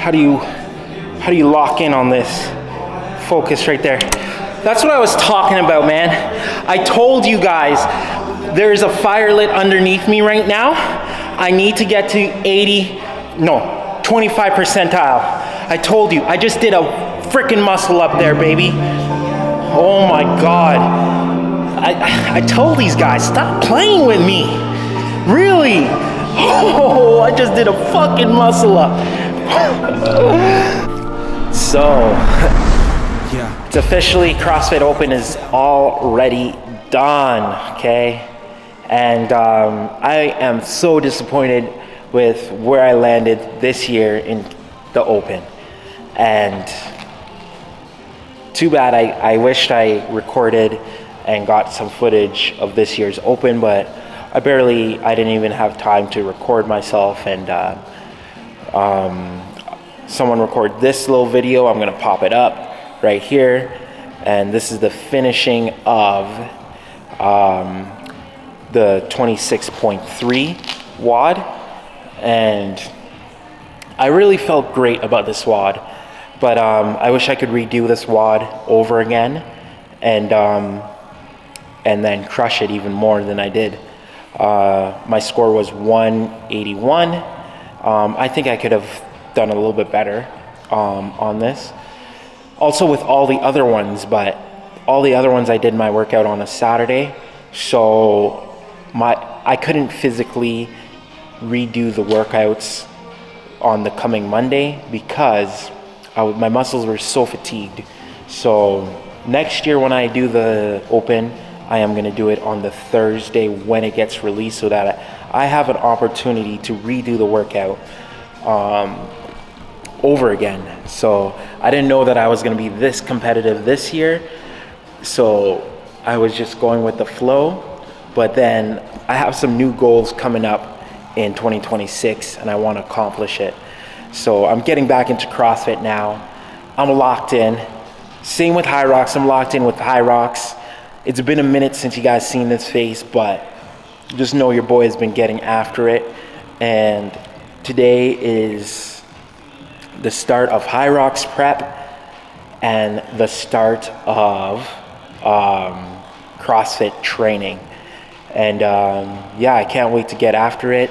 how do you lock in on this? Focus right there. That's what I was talking about, man. I told you guys, there's a fire lit underneath me right now. I need to get to 25 percentile. I told you, I just did a freaking muscle up there, baby. Oh my God. I told these guys, stop playing with me. Really? Oh, I just did a fucking muscle up. So, it's officially, CrossFit Open is already done, okay? And I am so disappointed with where I landed this year in the Open. And too bad, I wished I recorded and got some footage of this year's Open, but I didn't even have time to record myself, and someone record this little video. I'm gonna pop it up right here, and this is the finishing of the 26.3 WOD, and I really felt great about this WOD, but I wish I could redo this WOD over again and then crush it even more than I did. My score was 181. I think I could have done a little bit better on this. Also with all the other ones, but all the other ones I did my workout on a Saturday, so I couldn't physically redo the workouts on the coming Monday because my muscles were so fatigued. So next year when I do the Open, I am going to do it on the Thursday when it gets released, so that I have an opportunity to redo the workout over again. So I didn't know that I was going to be this competitive this year, so I was just going with the flow. But then I have some new goals coming up in 2026 and I want to accomplish it. So I'm getting back into CrossFit now. I'm locked in. Same with HYROX, I'm locked in with HYROX. It's been a minute since you guys seen this face, but just know your boy has been getting after it. And today is the start of HYROX prep and the start of CrossFit training. And yeah, I can't wait to get after it.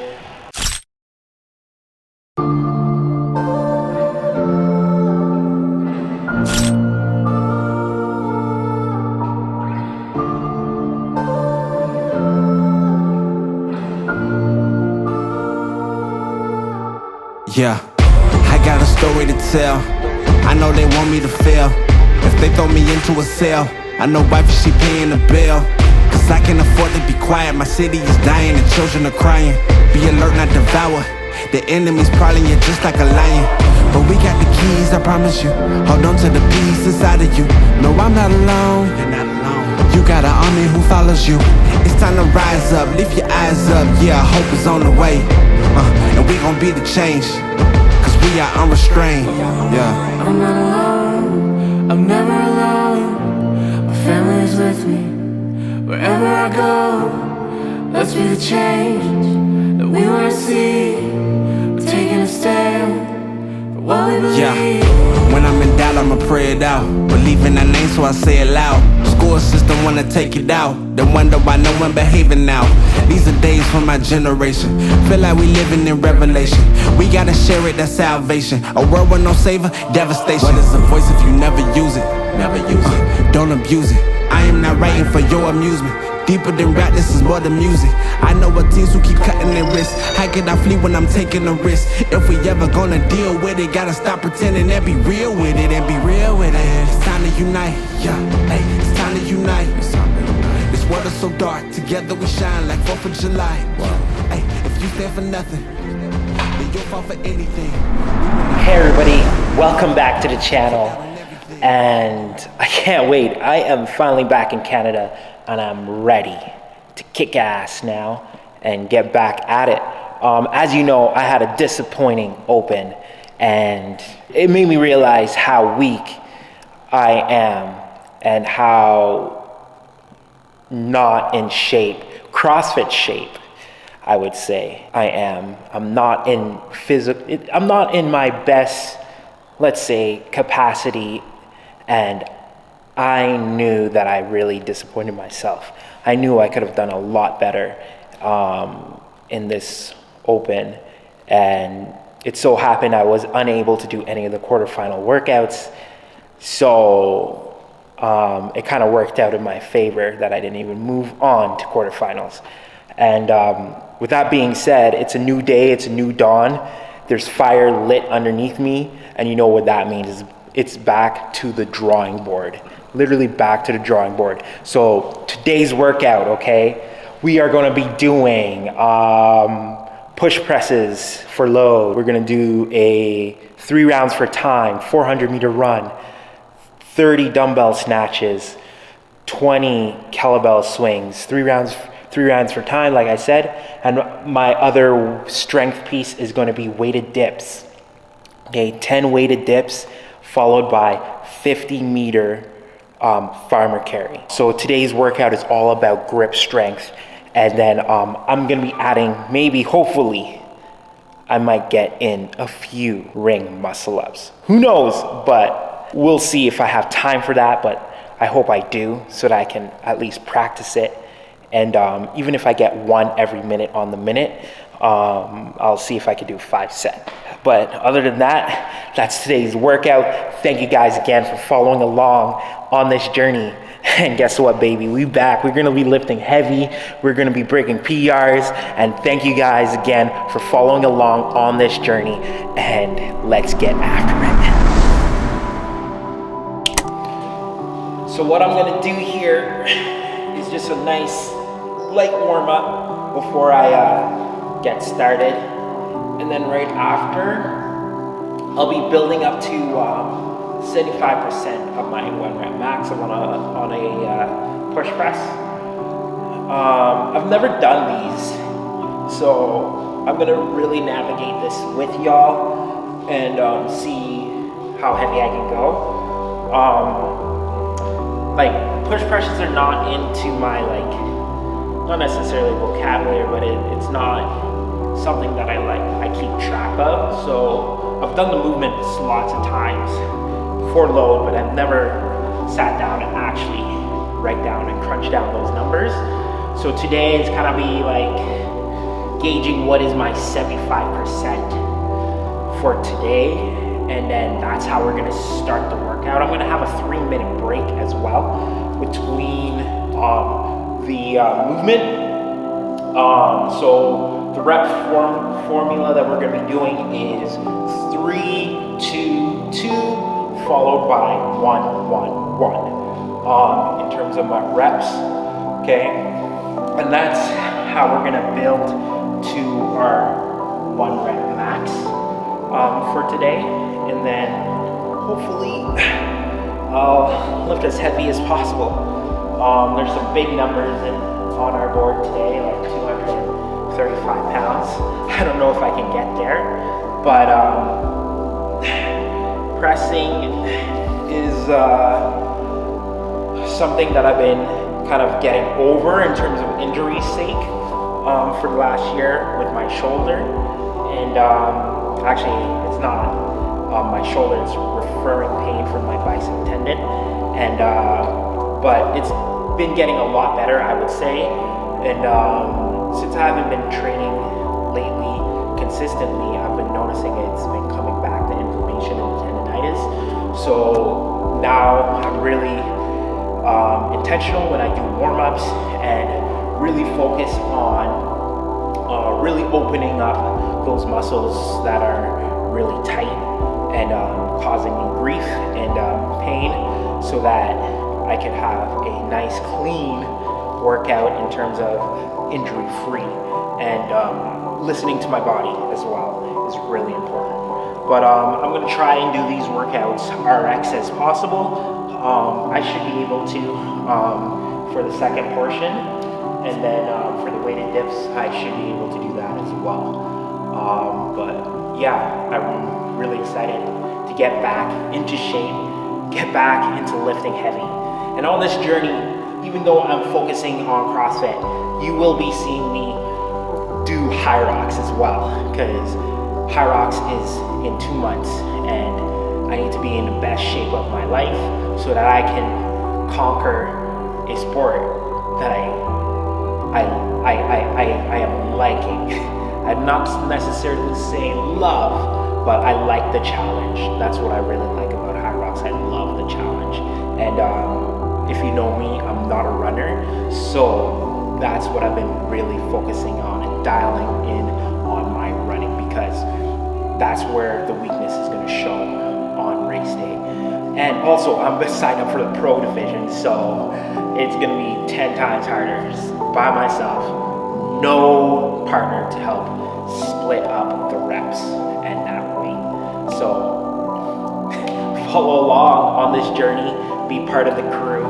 Yeah, I got a story to tell. I know they want me to fail. If they throw me into a cell, I know wife, she paying the bill. Cause I can afford to be quiet. My city is dying, the children are crying. Be alert, not devour. The enemy's prowling you just like a lion. But we got the keys, I promise you. Hold on to the peace inside of you. No, I'm not alone. You're not alone. You got an army who follows you. It's time to rise up, lift your eyes up. Yeah, hope is on the way. And we gon' be the change. Cause we are unrestrained. Yeah. I'm not alone. I'm never alone. My family is with me. Wherever I go, let's be the change that we wanna see. We're taking a stand for what we believe. Yeah, when I'm in doubt, I'ma pray it out. Believe in that name, so I say it loud. School system wanna take it out. They wonder why no one behaving now. These are days for my generation. Feel like we living in revelation. We gotta share it, that's salvation. A world with no savior, devastation. What is a voice if you never use it? Never use it. Don't abuse it. I am not writing for your amusement. Deeper than rap, this is more than music. I know what teams who keep cutting their wrists. How can I flee when I'm taking a risk? If we ever gonna deal with it, gotta stop pretending and be real with it. And be real with it. It's time to unite, yeah, hey, it's time to unite. This world is so dark, together we shine like 4th of July. Hey, if you stand for nothing, then you'll fall for anything. Hey everybody, welcome back to the channel. And I can't wait. I am finally back in Canada and I'm ready to kick ass now and get back at it. As you know, I had a disappointing Open and it made me realize how weak I am and how not in shape, CrossFit shape, I would say I am. I'm not in my best let's say, capacity, and I knew that I really disappointed myself. I knew I could have done a lot better in this open, and it so happened I was unable to do any of the quarterfinal workouts, so it kind of worked out in my favor that I didn't even move on to quarterfinals. And with that being said, it's a new day, it's a new dawn. There's fire lit underneath me, and you know what that means is it's back to the drawing board. Literally back to the drawing board. So today's workout, okay, we are gonna be doing push presses for load. We're gonna do a 3 rounds for time, 400-meter run, 30 dumbbell snatches, 20 kettlebell swings, 3 rounds for time, like I said, and my other strength piece is going to be weighted dips. Okay, 10 weighted dips followed by 50-meter farmer carry. So today's workout is all about grip strength, and then I'm going to be adding, maybe, hopefully, I might get in a few ring muscle ups. Who knows, but we'll see if I have time for that, but I hope I do so that I can at least practice it. And even if I get 1 every minute on the minute, I'll see if I can do 5 sets. But other than that, that's today's workout. Thank you guys again for following along on this journey. And guess what, baby? We back. We're going to be lifting heavy. We're going to be breaking PRs. And thank you guys again for following along on this journey. And let's get after it. So what I'm going to do here is just a nice light warm up before I get started, and then right after I'll be building up to 75% of my 1 rep max on a push press. I've never done these, so I'm gonna really navigate this with y'all and see how heavy I can go. Like, push presses are not into my, not necessarily vocabulary, but it's not something that I keep track of. So I've done the movements lots of times for load, but I've never sat down and actually write down and crunch down those numbers. So today is kind of be like gauging what is my 75% for today, and then that's how we're gonna start the workout. I'm gonna have a 3-minute break as well between the movement. So the rep formula that we're going to be doing is 3, 2, 2, followed by 1, 1, 1. In terms of my reps, okay, and that's how we're going to build to our 1 rep max for today, and then hopefully I'll lift as heavy as possible. There's some big numbers on our board today, like 235 pounds. I don't know if I can get there, but pressing is something that I've been kind of getting over in terms of injury's sake for the last year with my shoulder. And actually, it's not my shoulder, it's referring pain from my bicep tendon. And but it's been getting a lot better, I would say. And since I haven't been training lately consistently, I've been noticing it's been coming back, the inflammation and tendonitis. So now I'm really intentional when I do warm-ups and really focus on really opening up those muscles that are really tight and causing me grief and pain, so that I can have a nice clean workout in terms of injury-free, and listening to my body as well is really important. But I'm going to try and do these workouts RX as possible. I should be able to for the second portion, and then for the weighted dips I should be able to do that as well. But yeah, I'm really excited to get back into shape, get back into lifting heavy. And on this journey, even though I'm focusing on CrossFit, you will be seeing me do HYROX as well, because HYROX is in 2 months, and I need to be in the best shape of my life so that I can conquer a sport that I am liking. I'm not necessarily saying love, but I like the challenge. That's what I really like about HYROX. I love the challenge. And if you know me, I'm not a runner, so that's what I've been really focusing on and dialing in on my running, because that's where the weakness is going to show on race day. And also, I'm signed up for the pro division, so it's going to be 10 times harder just by myself, no partner to help split up the reps and that way. So follow along on this journey, be part of the crew,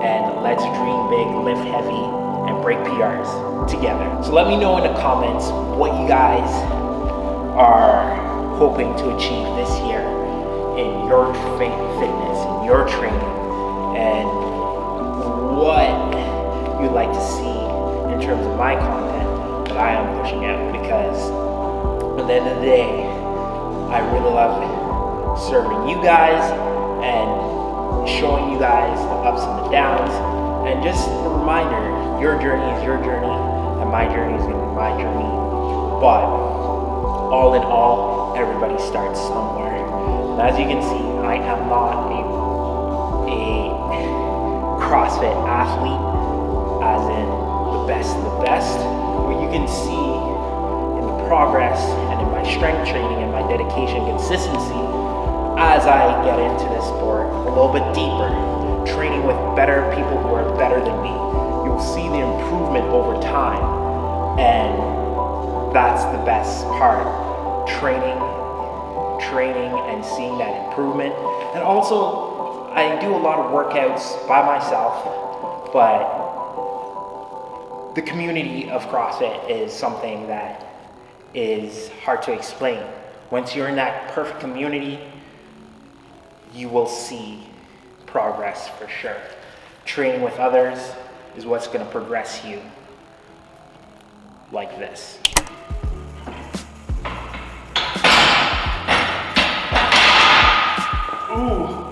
and let's dream big, lift heavy, and break PRs together. So let me know in the comments what you guys are hoping to achieve this year in your fitness, in your training, and what you'd like to see in terms of my content that I am pushing out, because at the end of the day, I really love serving you guys and showing you guys the ups and the downs, and just a reminder, your journey is your journey and my journey is going to be my journey, but all in all, everybody starts somewhere. And as you can see, I am not a CrossFit athlete as in the best of the best, but you can see in the progress and in my strength training and my dedication, consistency, as I get into this sport a little bit deeper, training with better people who are better than me, you'll see the improvement over time. And that's the best part, training and seeing that improvement. And also, I do a lot of workouts by myself, but the community of CrossFit is something that is hard to explain. Once you're in that perfect community, you will see progress for sure. Training with others is what's going to progress you like this. Ooh.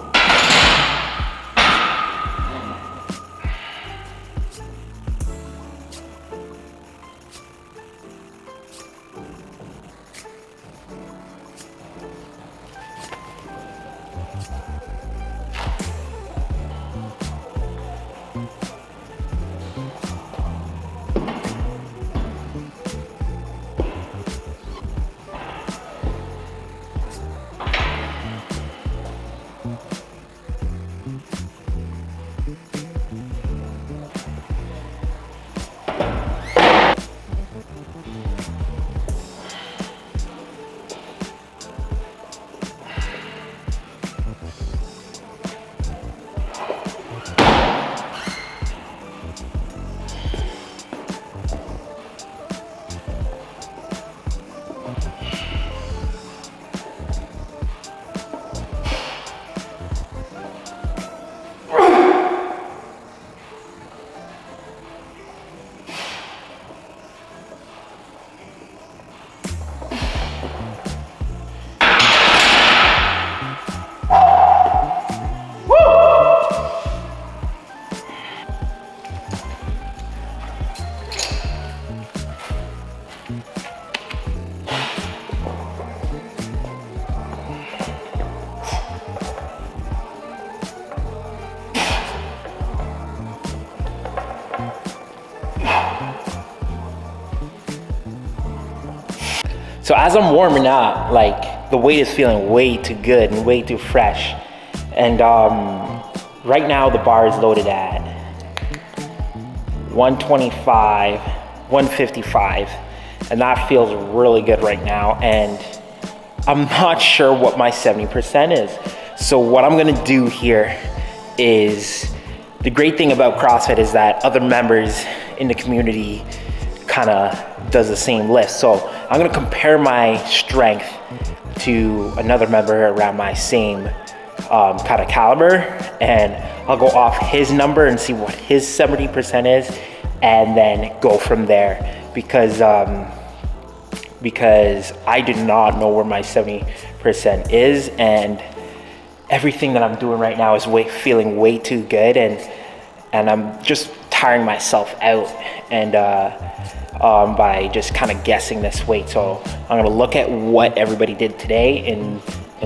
So as I'm warming up, like the weight is feeling way too good and way too fresh. And right now the bar is loaded at 125, 155, and that feels really good right now. And I'm not sure what my 70% is. So what I'm gonna do here is, the great thing about CrossFit is that other members in the community kind of does the same lift. So I'm gonna compare my strength to another member around my same kind of caliber, and I'll go off his number and see what his 70% is, and then go from there, because I do not know where my 70% is, and everything that I'm doing right now is feeling way too good, and I'm just tiring myself out and by just kind of guessing this weight. So I'm gonna look at what everybody did today in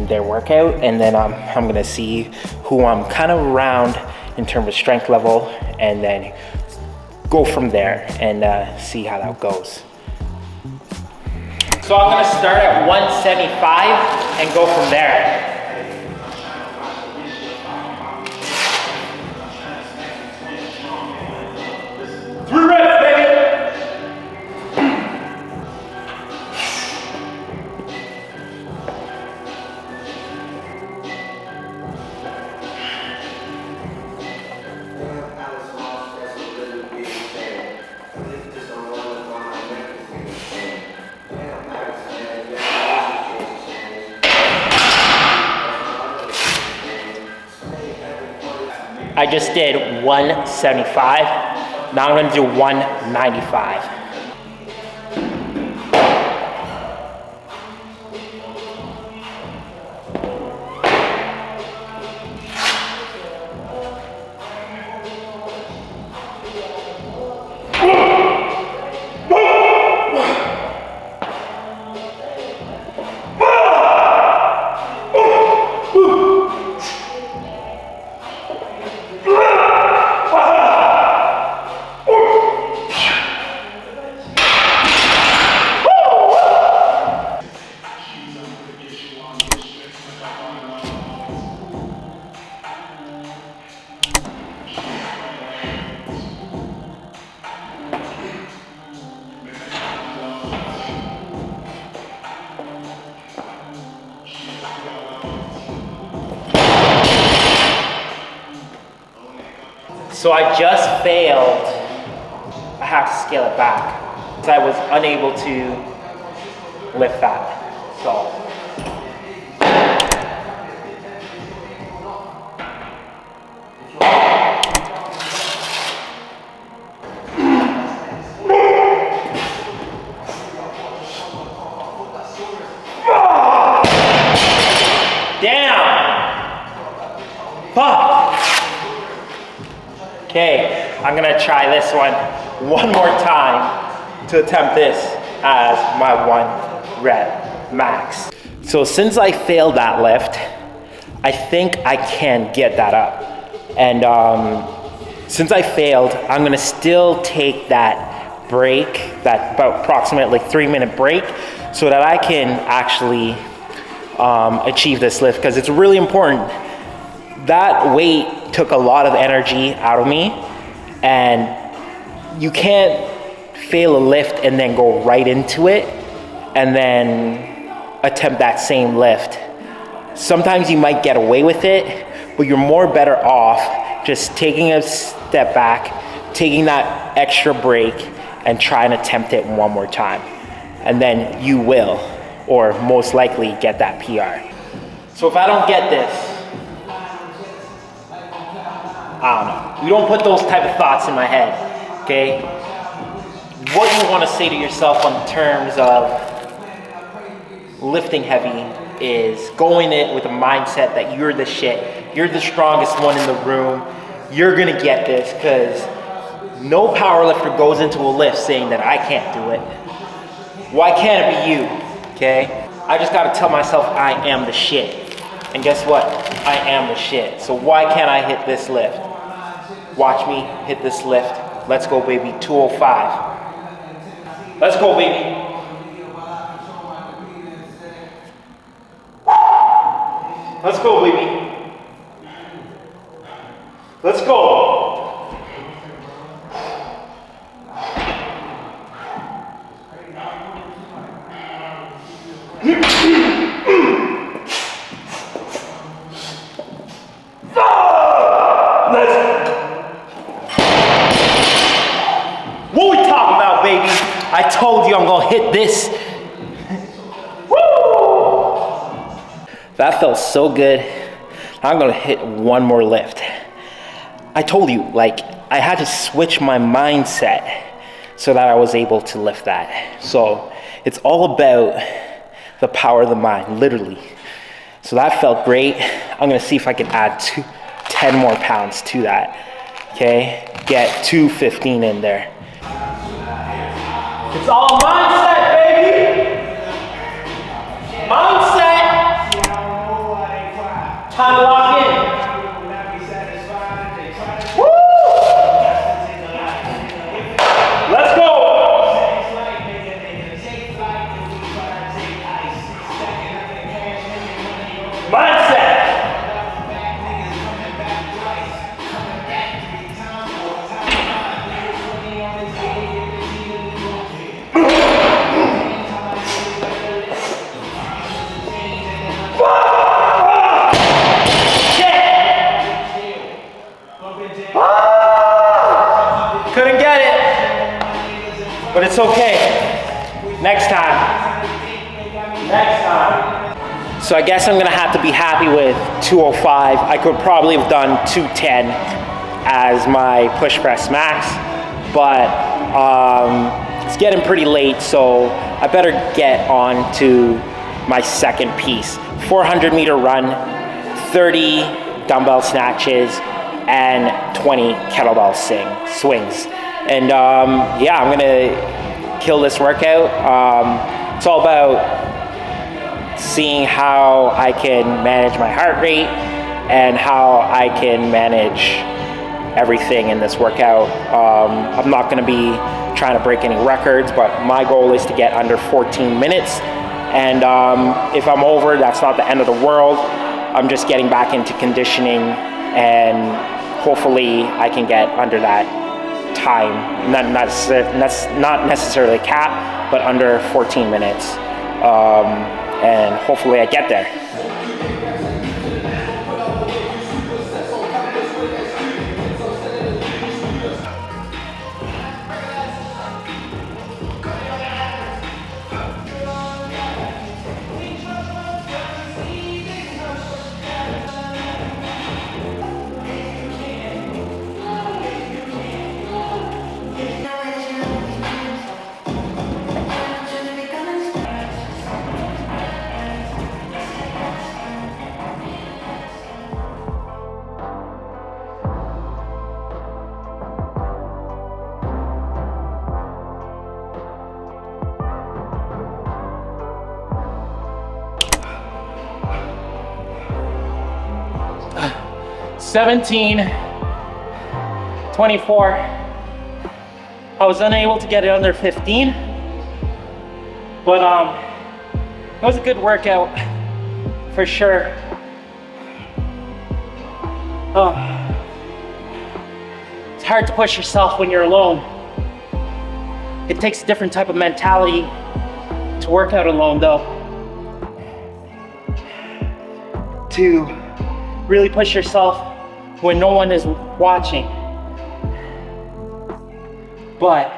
their workout, and then I'm gonna see who I'm kind of around in terms of strength level, and then go from there and see how that goes. So I'm gonna start at 175 and go from there. I just did 175. Now I'm gonna do 195. So I just failed. I have to scale it back because I was unable to lift that. So. Damn! Fuck! Okay, I'm gonna try this one more time to attempt this as my 1 rep max. So since I failed that lift, I think I can get that up. And since I failed, I'm gonna still take that break, that about approximately 3-minute break, so that I can actually achieve this lift, because it's really important. That weight took a lot of energy out of me, and you can't fail a lift and then go right into it and then attempt that same lift. Sometimes you might get away with it, but you're more better off just taking a step back, taking that extra break, and try and attempt it one more time. And then you will, or most likely, get that PR. So if I don't get this, I don't know. You don't put those type of thoughts in my head, okay? What you want to say to yourself in terms of lifting heavy is going in with a mindset that you're the shit. You're the strongest one in the room. You're gonna get this, because no powerlifter goes into a lift saying that I can't do it. Why can't it be you, okay? I just gotta tell myself I am the shit. And guess what? I am the shit. So why can't I hit this lift? Watch me hit this lift. Let's go, baby. 205. Let's go, baby. Let's go, baby. Let's go. What we talking about, baby? I told you I'm gonna hit this. Woo! That felt so good. I'm gonna hit one more lift. I told you, like, I had to switch my mindset so that I was able to lift that. So it's all about the power of the mind, literally. So that felt great. I'm gonna see if I can add 10 more pounds to that. Okay, get 215 in there. It's all mindset, baby. Mindset. Time to lock in. Woo! Let's go. Mindset. Couldn't get it, but it's okay. Next time. Next time. So I guess I'm gonna have to be happy with 205. I could probably have done 210 as my push press max, but it's getting pretty late, so I better get on to my second piece. 400-meter run, 30 dumbbell snatches, and 20 kettlebell swings. And yeah, I'm gonna kill this workout. It's all about seeing how I can manage my heart rate and how I can manage everything in this workout. I'm not gonna be trying to break any records, but my goal is to get under 14 minutes. And if I'm over, that's not the end of the world. I'm just getting back into conditioning, and hopefully I can get under that time. That's not necessarily a cap, but under 14 minutes. And hopefully I get there. "17, 24. I was unable to get it under 15, but it was a good workout for sure. It's hard to push yourself when you're alone. It takes a different type of mentality to work out alone, though. To really push yourself when no one is watching. But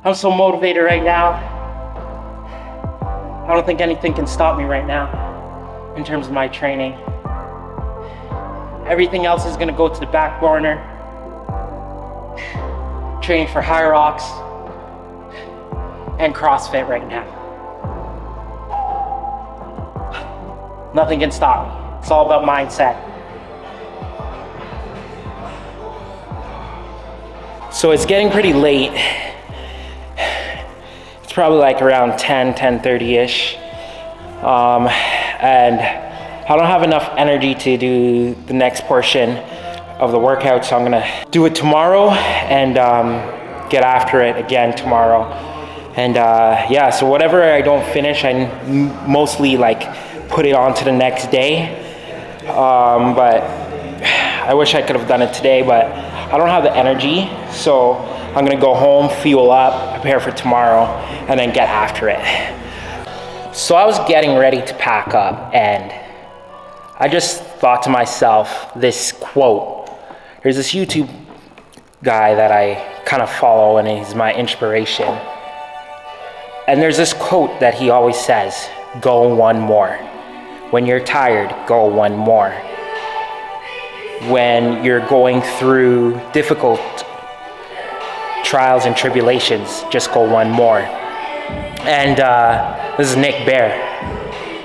I'm so motivated right now. I don't think anything can stop me right now in terms of my training. Everything else is gonna go to the back burner. Training for HYROX and CrossFit right now. Nothing can stop me. It's all about mindset. So it's getting pretty late. It's probably like around 10:30-ish. And I don't have enough energy to do the next portion of the workout, so I'm gonna do it tomorrow and get after it again tomorrow. And yeah, so whatever I don't finish, I mostly like put it on to the next day. But I wish I could have done it today, but I don't have the energy, so I'm gonna go home, fuel up, prepare for tomorrow, and then get after it. So I was getting ready to pack up, and I just thought to myself this quote. There's this YouTube guy that I kind of follow, and he's my inspiration. And there's this quote that he always says, "Go one more." When you're tired, go one more. When you're going through difficult trials and tribulations, just go one more. And this is Nick Bear.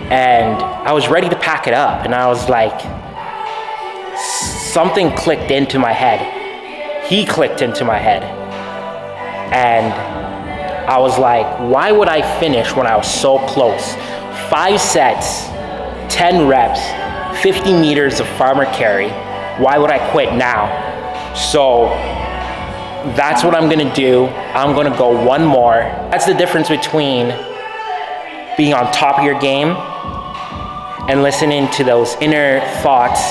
and I was ready to pack it up, and I was like, something clicked into my head. He clicked into my head. And I was like, why would I finish when I was so close? 5 sets, 10 reps, 50 meters of farmer carry. Why would I quit now? So that's what I'm gonna do. I'm gonna go one more. That's the difference between being on top of your game and listening to those inner thoughts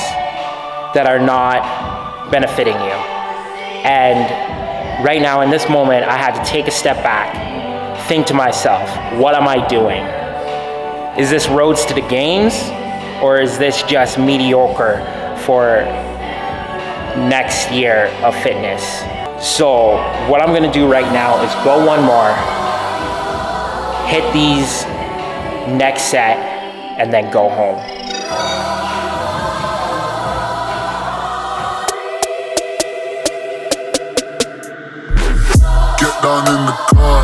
that are not benefiting you. And right now in this moment, I had to take a step back, think to myself, what am I doing? Is this roads to the games, or is this just mediocre for next year of fitness? So what I'm gonna do right now is go one more, hit these next set, and then go home. Get down in the car,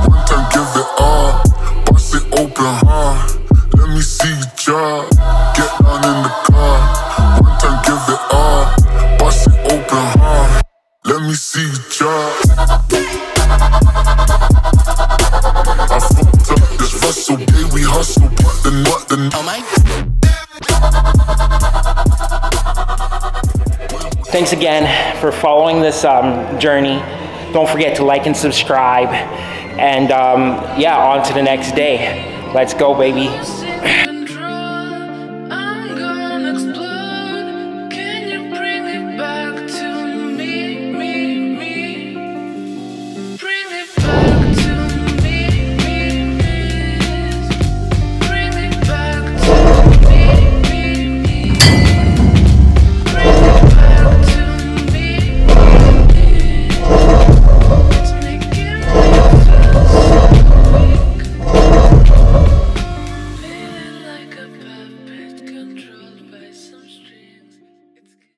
one time give it all, bust it open hard, let me see you drop. Get down in the car, one time give it all, bust it open hard, let me see you drop. I fucked up this Russell, day we hustle, but the oh my. Thanks again for following this journey. Don't forget to like and subscribe. And yeah, on to the next day. Let's go, baby.